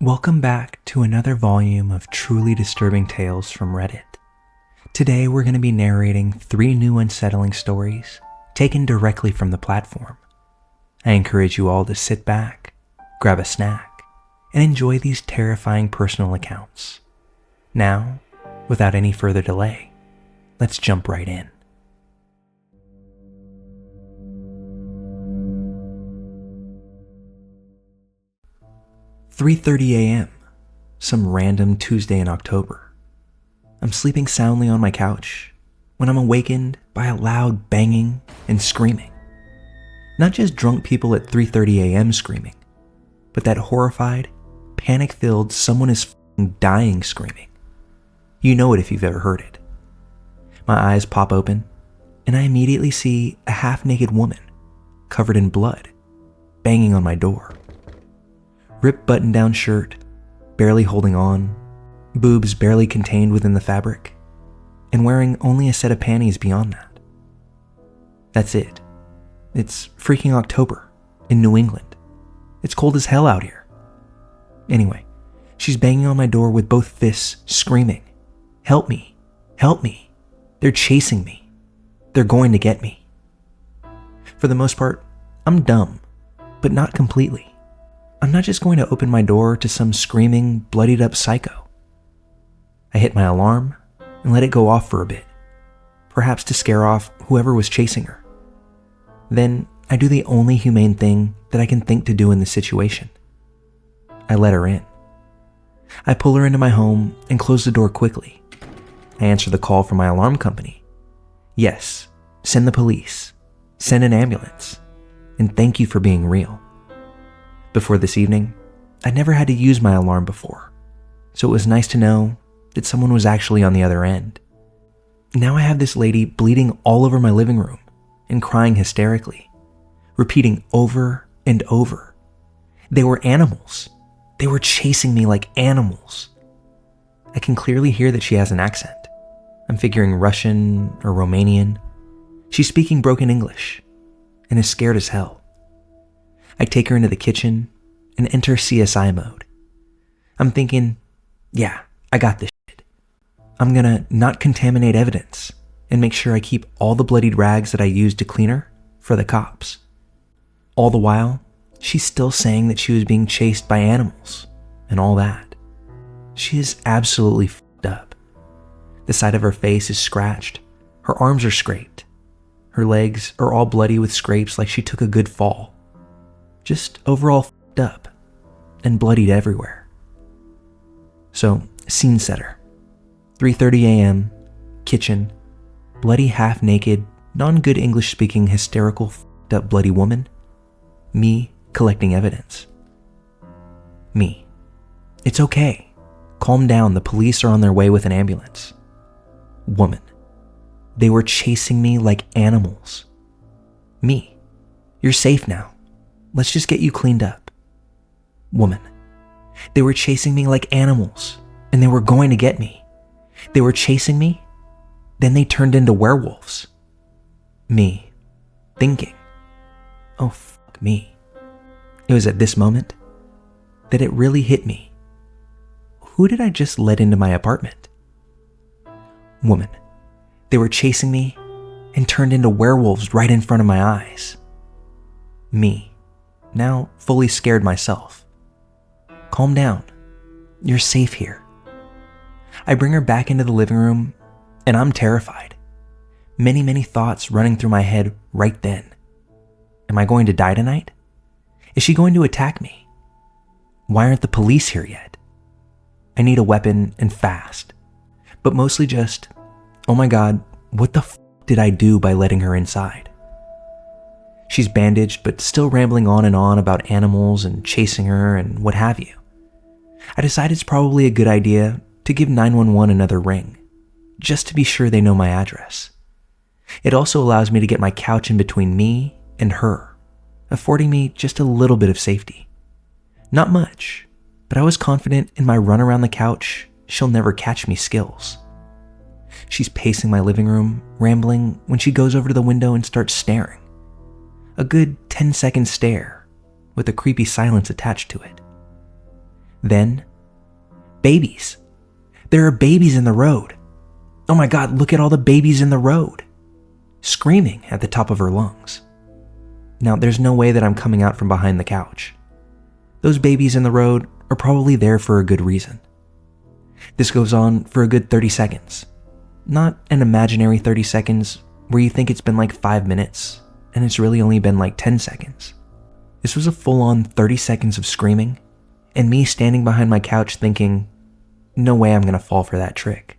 Welcome back to another volume of truly disturbing tales from Reddit. Today we're going to be narrating 3 new unsettling stories taken directly from the platform. I encourage you all to sit back, grab a snack, and enjoy these terrifying personal accounts. Now, without any further delay, let's jump right in. "3:30 a.m., some random Tuesday in October. I'm sleeping soundly on my couch when I'm awakened by a loud banging and screaming. Not just drunk people at 3:30 a.m. screaming, but that horrified, panic-filled someone is f***ing dying screaming. You know it if you've ever heard it. My eyes pop open and I immediately see a half-naked woman covered in blood banging on my door. Ripped button-down shirt, barely holding on, boobs barely contained within the fabric, and wearing only a set of panties beyond that. That's it. It's freaking October in New England. It's cold as hell out here. Anyway, she's banging on my door with both fists, screaming, "Help me! Help me! They're chasing me! They're going to get me!" For the most part, I'm dumb, but not completely. I'm not just going to open my door to some screaming, bloodied up psycho. I hit my alarm and let it go off for a bit, perhaps to scare off whoever was chasing her. Then I do the only humane thing that I can think to do in this situation. I let her in. I pull her into my home and close the door quickly. I answer the call from my alarm company. Yes, send the police, send an ambulance, and thank you for being real. Before this evening, I never had to use my alarm before, so it was nice to know that someone was actually on the other end. Now I have this lady bleeding all over my living room and crying hysterically, repeating over and over. They were animals. They were chasing me like animals. I can clearly hear that she has an accent. I'm figuring Russian or Romanian. She's speaking broken English and is scared as hell. I take her into the kitchen and enter CSI mode. I'm thinking, yeah, I got this shit. I'm gonna not contaminate evidence and make sure I keep all the bloodied rags that I used to clean her for the cops. All the while, she's still saying that she was being chased by animals and all that. She is absolutely f***ed up. The side of her face is scratched. Her arms are scraped. Her legs are all bloody with scrapes like she took a good fall. Just overall f***ed up and bloodied everywhere. So, scene setter. 3:30 a.m., kitchen, bloody half-naked, non-good English-speaking, hysterical, f***ed up bloody woman. Me collecting evidence. Me. It's okay. Calm down, the police are on their way with an ambulance. Woman. They were chasing me like animals. Me. You're safe now. Let's just get you cleaned up. Woman. They were chasing me like animals, and they were going to get me. They were chasing me, then they turned into werewolves. Me. Thinking, oh fuck me. It was at this moment that it really hit me. Who did I just let into my apartment? Woman. They were chasing me and turned into werewolves right in front of my eyes. Me. Now fully scared myself. Calm down. You're safe here. I bring her back into the living room and I'm terrified. Many thoughts running through my head right then. Am I going to die tonight? Is she going to attack me? Why aren't the police here yet? I need a weapon and fast. But mostly just, oh my god, what the f*** did I do by letting her inside? She's bandaged, but still rambling on and on about animals and chasing her and what have you. I decide it's probably a good idea to give 911 another ring, just to be sure they know my address. It also allows me to get my couch in between me and her, affording me just a little bit of safety. Not much, but I was confident in my run around the couch, she'll never catch me skills. She's pacing my living room, rambling, when she goes over to the window and starts staring. A good 10-second stare, with a creepy silence attached to it. Then, babies. There are babies in the road. Oh my God, look at all the babies in the road. Screaming at the top of her lungs. Now, there's no way that I'm coming out from behind the couch. Those babies in the road are probably there for a good reason. This goes on for a good 30 seconds. Not an imaginary 30 seconds where you think it's been like 5 minutes and it's really only been like 10 seconds. This was a full-on 30 seconds of screaming and me standing behind my couch thinking, no way I'm gonna fall for that trick.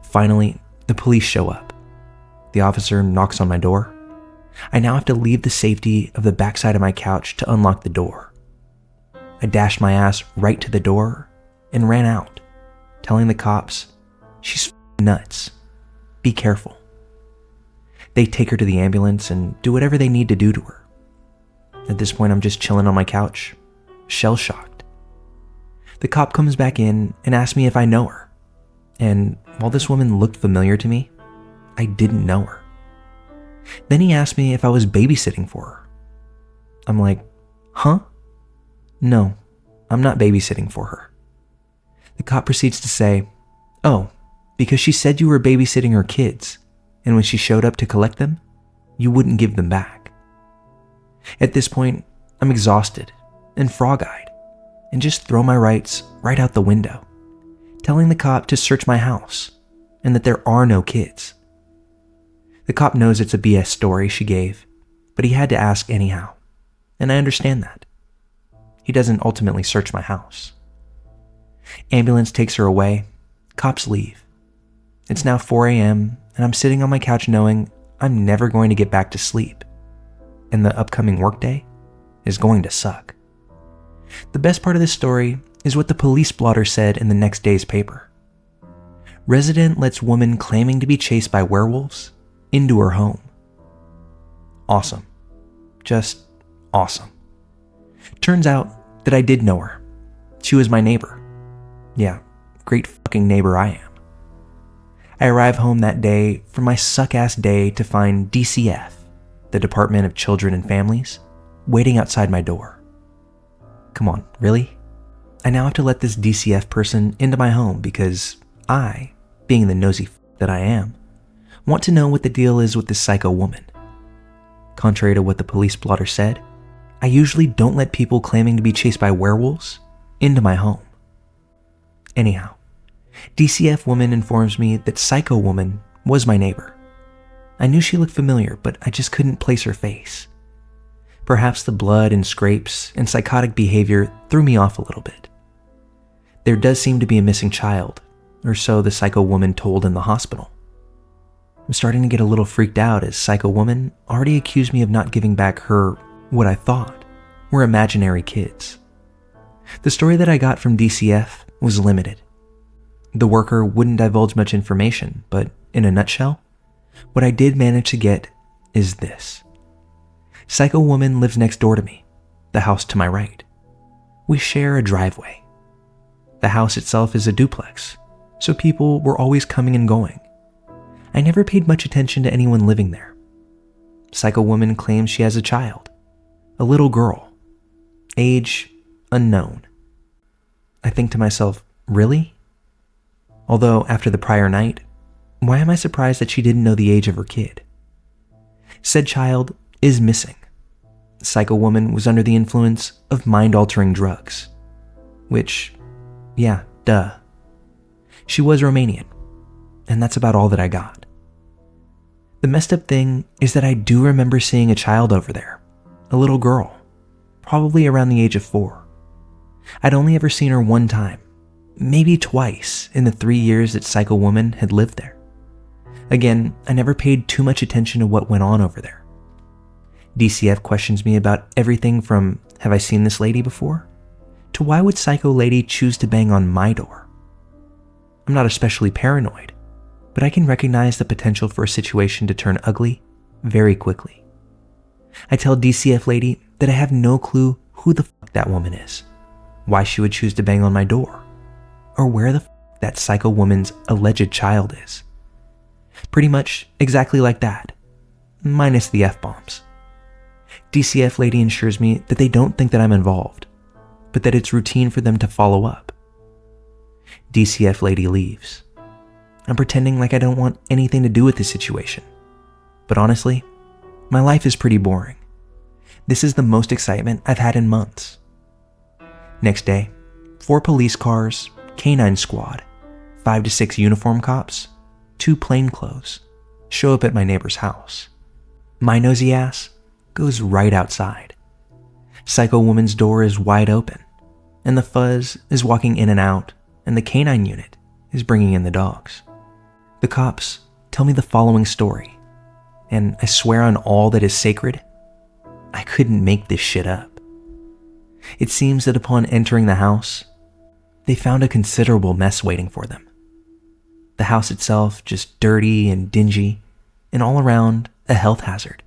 Finally, the police show up. The officer knocks on my door. I now have to leave the safety of the backside of my couch to unlock the door. I dashed my ass right to the door and ran out, telling the cops, she's nuts. Be careful. They take her to the ambulance and do whatever they need to do to her. At this point, I'm just chilling on my couch, shell-shocked. The cop comes back in and asks me if I know her. And while this woman looked familiar to me, I didn't know her. Then he asked me if I was babysitting for her. I'm like, huh? No, I'm not babysitting for her. The cop proceeds to say, oh, because she said you were babysitting her kids, and when she showed up to collect them, you wouldn't give them back. At this point, I'm exhausted and frog-eyed, and just throw my rights right out the window, telling the cop to search my house, and that there are no kids. The cop knows it's a BS story she gave, but he had to ask anyhow, and I understand that. He doesn't ultimately search my house. Ambulance takes her away, cops leave. It's now 4 a.m. and I'm sitting on my couch knowing I'm never going to get back to sleep, and the upcoming workday is going to suck. The best part of this story is what the police blotter said in the next day's paper. Resident lets woman claiming to be chased by werewolves into her home. Awesome. Just awesome. Turns out that I did know her. She was my neighbor. Yeah, great fucking neighbor I am. I arrive home that day from my suck-ass day to find DCF, the Department of Children and Families, waiting outside my door. Come on, really? I now have to let this DCF person into my home because I, being the nosy that I am, want to know what the deal is with this psycho woman. Contrary to what the police blotter said, I usually don't let people claiming to be chased by werewolves into my home. Anyhow, DCF woman informs me that psycho woman was my neighbor. I knew she looked familiar, but I just couldn't place her face. Perhaps the blood and scrapes and psychotic behavior threw me off a little bit. There does seem to be a missing child, or so the psycho woman told in the hospital. I'm starting to get a little freaked out as psycho woman already accused me of not giving back her, what I thought, were imaginary kids. The story that I got from DCF was limited. The worker wouldn't divulge much information, but in a nutshell, what I did manage to get is this. Psycho woman lives next door to me, the house to my right. We share a driveway. The house itself is a duplex, so people were always coming and going. I never paid much attention to anyone living there. Psycho woman claims she has a child, a little girl, age unknown. I think to myself, really? Although after the prior night, why am I surprised that she didn't know the age of her kid? Said child is missing. Psycho woman was under the influence of mind-altering drugs. Which, yeah, duh. She was Romanian, and that's about all that I got. The messed up thing is that I do remember seeing a child over there, a little girl, probably around the age of 4. I'd only ever seen her one time, maybe twice in the 3 years that Psycho Woman had lived there. Again, I never paid too much attention to what went on over there. DCF questions me about everything from, have I seen this lady before? To why would Psycho Lady choose to bang on my door? I'm not especially paranoid, but I can recognize the potential for a situation to turn ugly very quickly. I tell DCF Lady that I have no clue who the fuck that woman is, why she would choose to bang on my door, or where the fuck that Psycho Woman's alleged child is. Pretty much exactly like that, minus the F-bombs. DCF Lady ensures me that they don't think that I'm involved, but that it's routine for them to follow up. DCF lady leaves. I'm pretending like I don't want anything to do with this situation. But honestly, my life is pretty boring. This is the most excitement I've had in months. Next day, 4 police cars, K9 squad, 5 to 6 uniform cops, 2 plainclothes show up at my neighbor's house. My nosy ass goes right outside. Psycho woman's door is wide open, and the fuzz is walking in and out, and the K9 unit is bringing in the dogs. The cops tell me the following story, and I swear on all that is sacred, I couldn't make this shit up. It seems that upon entering the house, they found a considerable mess waiting for them. The house itself just dirty and dingy, and all around a health hazard.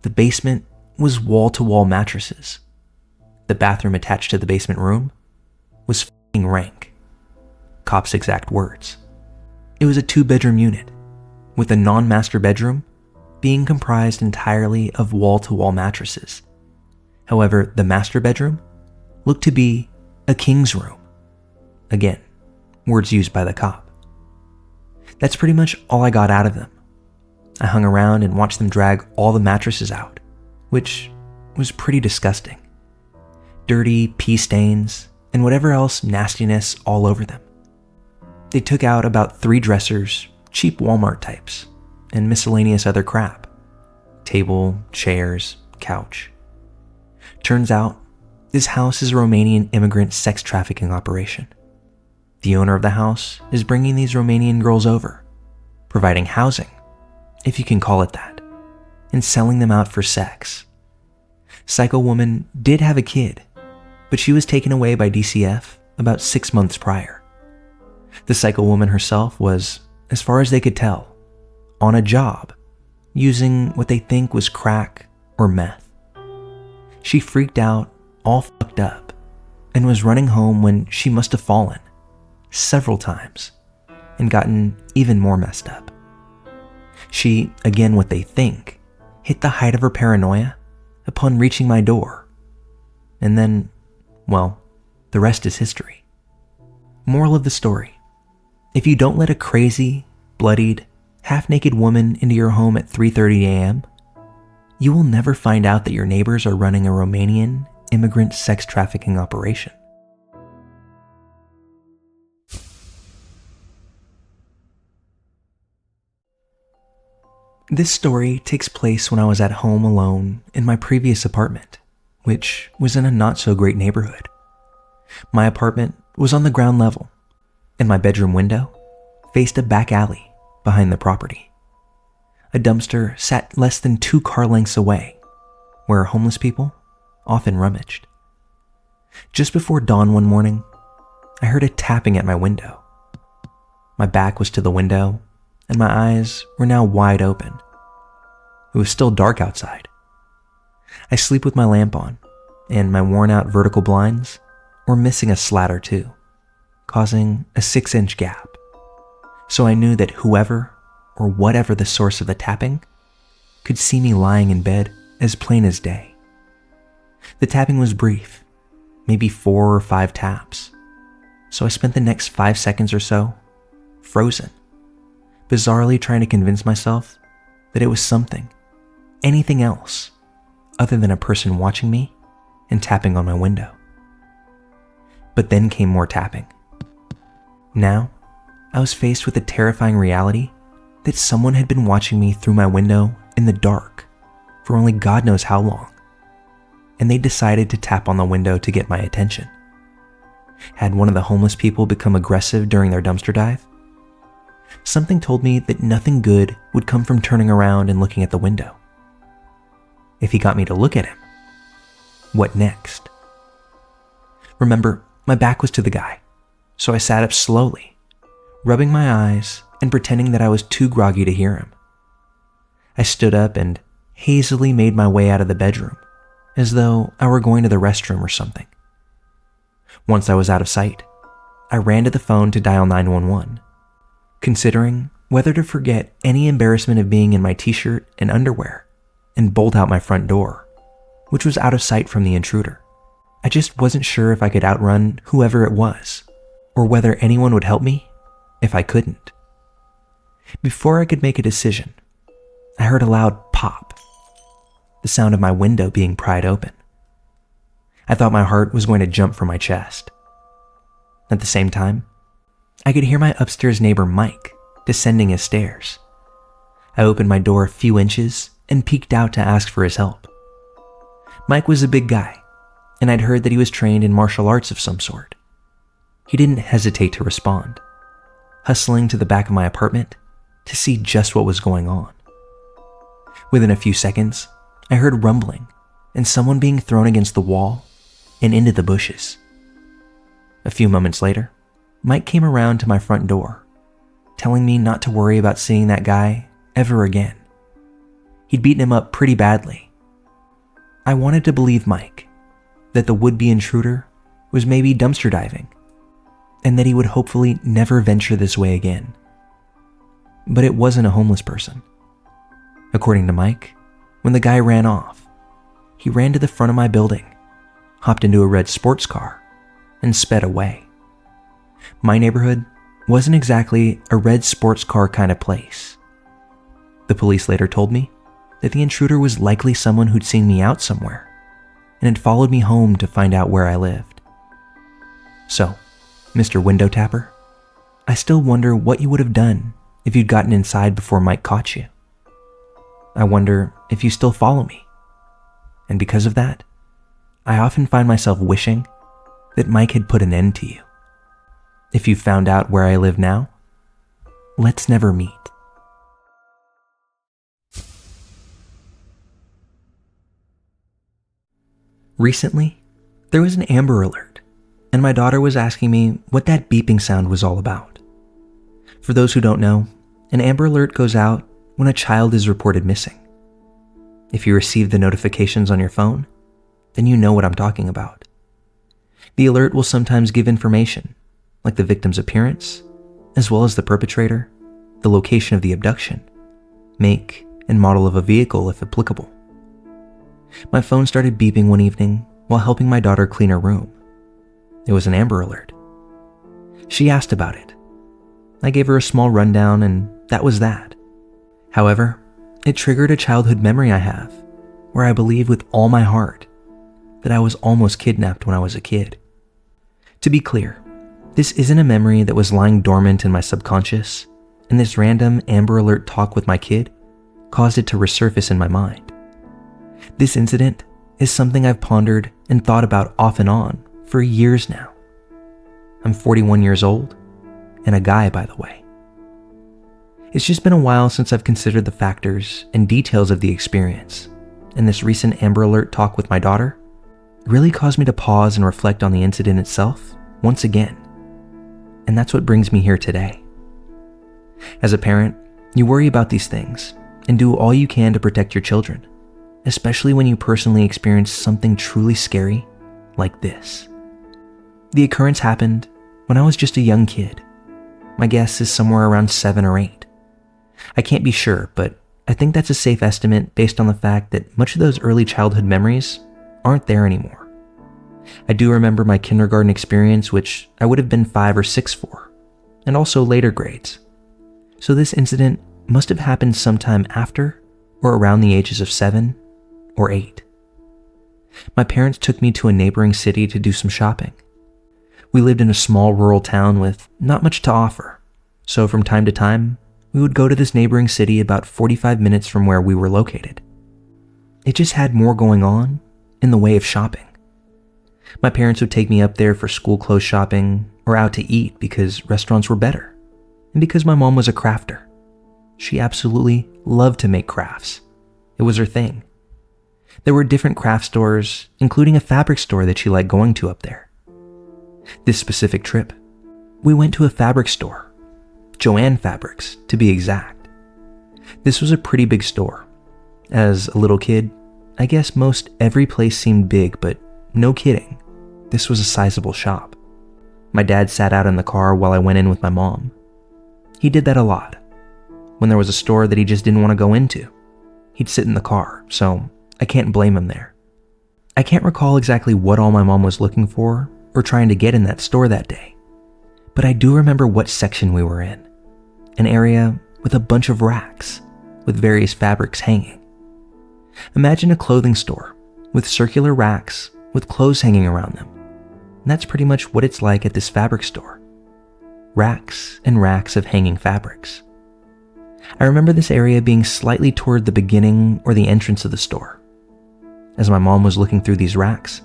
The basement was wall-to-wall mattresses. The bathroom attached to the basement room was f***ing rank. Cops' exact words. It was a 2-bedroom unit, with a non-master bedroom being comprised entirely of wall-to-wall mattresses. However, the master bedroom looked to be a king's room. Again, words used by the cop. That's pretty much all I got out of them. I hung around and watched them drag all the mattresses out, which was pretty disgusting. Dirty pee stains and whatever else nastiness all over them. They took out about 3 dressers, cheap Walmart types, and miscellaneous other crap. Table, chairs, couch. Turns out, this house is a Romanian immigrant sex trafficking operation. The owner of the house is bringing these Romanian girls over, providing housing, if you can call it that, and selling them out for sex. Psycho woman did have a kid, but she was taken away by DCF about 6 months prior. The psycho woman herself was, as far as they could tell, on a job, using what they think was crack or meth. She freaked out, all fucked up, and was running home when she must have fallen several times and gotten even more messed up. She, again what they think, hit the height of her paranoia upon reaching my door. And then, well, the rest is history. Moral of the story: if you don't let a crazy, bloodied, half-naked woman into your home at 3:30 a.m., you will never find out that your neighbors are running a Romanian immigrant sex trafficking operation. This story takes place when I was at home alone in my previous apartment, which was in a not-so-great neighborhood. My apartment was on the ground level, and my bedroom window faced a back alley behind the property. A dumpster sat less than 2 car lengths away, where homeless people often rummaged. Just before dawn one morning, I heard a tapping at my window. My back was to the window, and my eyes were now wide open. It was still dark outside. I sleep with my lamp on, and my worn-out vertical blinds were missing a slat or two, causing a 6-inch gap. So I knew that whoever or whatever the source of the tapping could see me lying in bed as plain as day. The tapping was brief, maybe 4 or 5 taps, so I spent the next 5 seconds or so frozen, bizarrely trying to convince myself that it was something, anything else, other than a person watching me and tapping on my window. But then came more tapping. Now, I was faced with the terrifying reality that someone had been watching me through my window in the dark for only God knows how long, and they decided to tap on the window to get my attention. Had one of the homeless people become aggressive during their dumpster dive? Something told me that nothing good would come from turning around and looking at the window. If he got me to look at him, what next? Remember, my back was to the guy, so I sat up slowly, rubbing my eyes and pretending that I was too groggy to hear him. I stood up and hazily made my way out of the bedroom, as though I were going to the restroom or something. Once I was out of sight, I ran to the phone to dial 911, considering whether to forget any embarrassment of being in my t-shirt and underwear and bolt out my front door, which was out of sight from the intruder. I just wasn't sure if I could outrun whoever it was, or whether anyone would help me if I couldn't. Before I could make a decision, I heard a loud pop, the sound of my window being pried open. I thought my heart was going to jump from my chest. At the same time, I could hear my upstairs neighbor Mike descending his stairs. I opened my door a few inches and peeked out to ask for his help. Mike was a big guy, and I'd heard that he was trained in martial arts of some sort. He didn't hesitate to respond, hustling to the back of my apartment to see just what was going on. Within a few seconds, I heard rumbling and someone being thrown against the wall and into the bushes. A few moments later, Mike came around to my front door, telling me not to worry about seeing that guy ever again. He'd beaten him up pretty badly. I wanted to believe Mike, that the would-be intruder was maybe dumpster diving, and that he would hopefully never venture this way again. But it wasn't a homeless person. According to Mike, when the guy ran off, he ran to the front of my building, hopped into a red sports car, and sped away. My neighborhood wasn't exactly a red sports car kind of place. The police later told me that the intruder was likely someone who'd seen me out somewhere and had followed me home to find out where I lived. So, Mr. Window Tapper, I still wonder what you would have done if you'd gotten inside before Mike caught you. I wonder if you still follow me. And because of that, I often find myself wishing that Mike had put an end to you. If you found out where I live now, let's never meet. Recently, there was an Amber Alert, and my daughter was asking me what that beeping sound was all about. For those who don't know, an Amber Alert goes out when a child is reported missing. If you receive the notifications on your phone, then you know what I'm talking about. The alert will sometimes give information, like the victim's appearance, as well as the perpetrator, the location of the abduction, make and model of a vehicle if applicable. My phone started beeping one evening while helping my daughter clean her room. It was an Amber Alert. She asked about it. I gave her a small rundown, and that was that. However, it triggered a childhood memory I have, where I believe with all my heart that I was almost kidnapped when I was a kid. To be clear, this isn't a memory that was lying dormant in my subconscious, and this random Amber Alert talk with my kid caused it to resurface in my mind. This incident is something I've pondered and thought about off and on for years now. I'm 41 years old, and a guy, by the way. It's just been a while since I've considered the factors and details of the experience, and this recent Amber Alert talk with my daughter really caused me to pause and reflect on the incident itself once again. And that's what brings me here today. As a parent, you worry about these things and do all you can to protect your children, especially when you personally experience something truly scary like this. The occurrence happened when I was just a young kid. My guess is somewhere around 7 or 8. I can't be sure, but I think that's a safe estimate based on the fact that much of those early childhood memories aren't there anymore. I do remember my kindergarten experience, which I would have been 5 or 6 for, and also later grades. So this incident must have happened sometime after or around the ages of 7 or 8. My parents took me to a neighboring city to do some shopping. We lived in a small rural town with not much to offer, so from time to time, we would go to this neighboring city about 45 minutes from where we were located. It just had more going on in the way of shopping. My parents would take me up there for school clothes shopping or out to eat because restaurants were better, and because my mom was a crafter. She absolutely loved to make crafts. It was her thing. There were different craft stores, including a fabric store that she liked going to up there. This specific trip, we went to a fabric store, Joann Fabrics to be exact. This was a pretty big store. As a little kid, I guess most every place seemed big, but no kidding, this was a sizable shop. My dad sat out in the car while I went in with my mom. He did that a lot. When there was a store that he just didn't want to go into, he'd sit in the car, so I can't blame him there. I can't recall exactly what all my mom was looking for or trying to get in that store that day, but I do remember what section we were in, an area with a bunch of racks with various fabrics hanging. Imagine a clothing store with circular racks with clothes hanging around them. And that's pretty much what it's like at this fabric store. Racks and racks of hanging fabrics. I remember this area being slightly toward the beginning or the entrance of the store. As my mom was looking through these racks,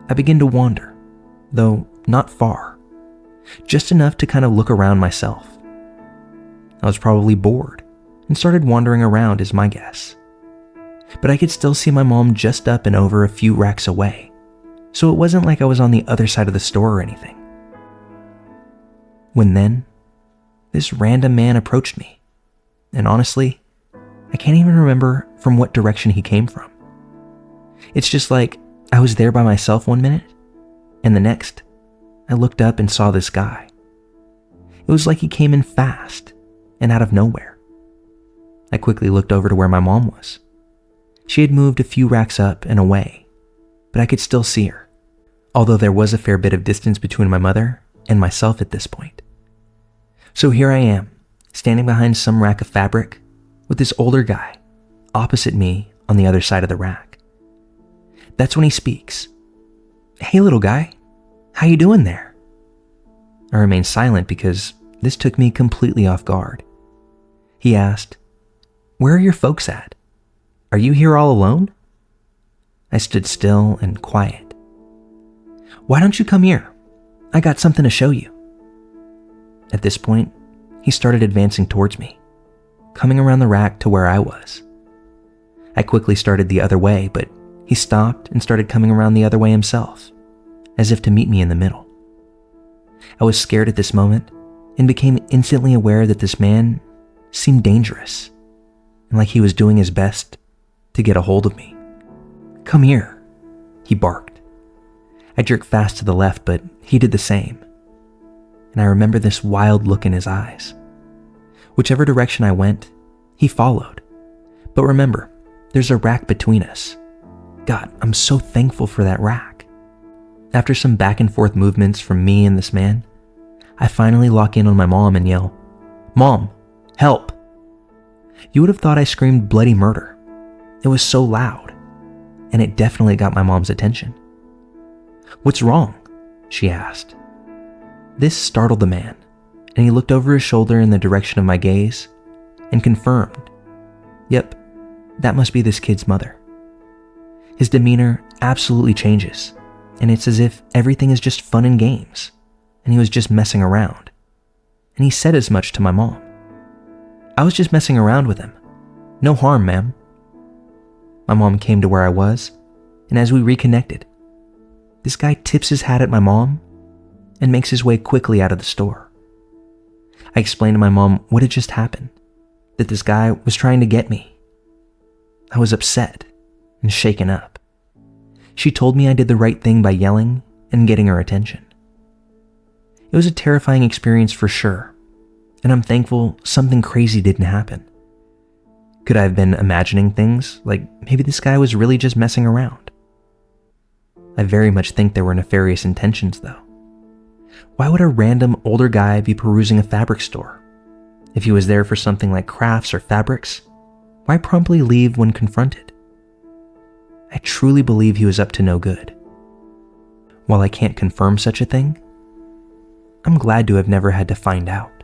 I began to wander, though not far, just enough to kind of look around myself. I was probably bored and started wandering around is my guess. But I could still see my mom just up and over a few racks away, so it wasn't like I was on the other side of the store or anything. When then, this random man approached me, and honestly, I can't even remember from what direction he came from. It's just like I was there by myself one minute, and the next, I looked up and saw this guy. It was like he came in fast and out of nowhere. I quickly looked over to where my mom was. She had moved a few racks up and away, but I could still see her, although there was a fair bit of distance between my mother and myself at this point. So here I am, standing behind some rack of fabric with this older guy opposite me on the other side of the rack. That's when he speaks. "Hey little guy, how you doing there?" I remained silent because this took me completely off guard. He asked, "Where are your folks at? Are you here all alone?" I stood still and quiet. "Why don't you come here? I got something to show you." At this point, he started advancing towards me, coming around the rack to where I was. I quickly started the other way, but he stopped and started coming around the other way himself, as if to meet me in the middle. I was scared at this moment and became instantly aware that this man seemed dangerous and like he was doing his best to get a hold of me. "Come here," he barked. I jerked fast to the left, but he did the same. And I remember this wild look in his eyes. Whichever direction I went, he followed. But remember, there's a rack between us. God, I'm so thankful for that rack. After some back and forth movements from me and this man, I finally lock in on my mom and yell, "Mom, help!" You would have thought I screamed bloody murder. It was so loud, and it definitely got my mom's attention. "What's wrong?" she asked. This startled the man, and he looked over his shoulder in the direction of my gaze and confirmed, "Yep, that must be this kid's mother." His demeanor absolutely changes, and it's as if everything is just fun and games, and he was just messing around. And he said as much to my mom. "I was just messing around with him. No harm, ma'am." My mom came to where I was, and as we reconnected, this guy tips his hat at my mom and makes his way quickly out of the store. I explained to my mom what had just happened, that this guy was trying to get me. I was upset and shaken up. She told me I did the right thing by yelling and getting her attention. It was a terrifying experience for sure, and I'm thankful something crazy didn't happen. Could I have been imagining things, like maybe this guy was really just messing around? I very much think there were nefarious intentions though. Why would a random older guy be perusing a fabric store? If he was there for something like crafts or fabrics, why promptly leave when confronted? I truly believe he was up to no good. While I can't confirm such a thing, I'm glad to have never had to find out.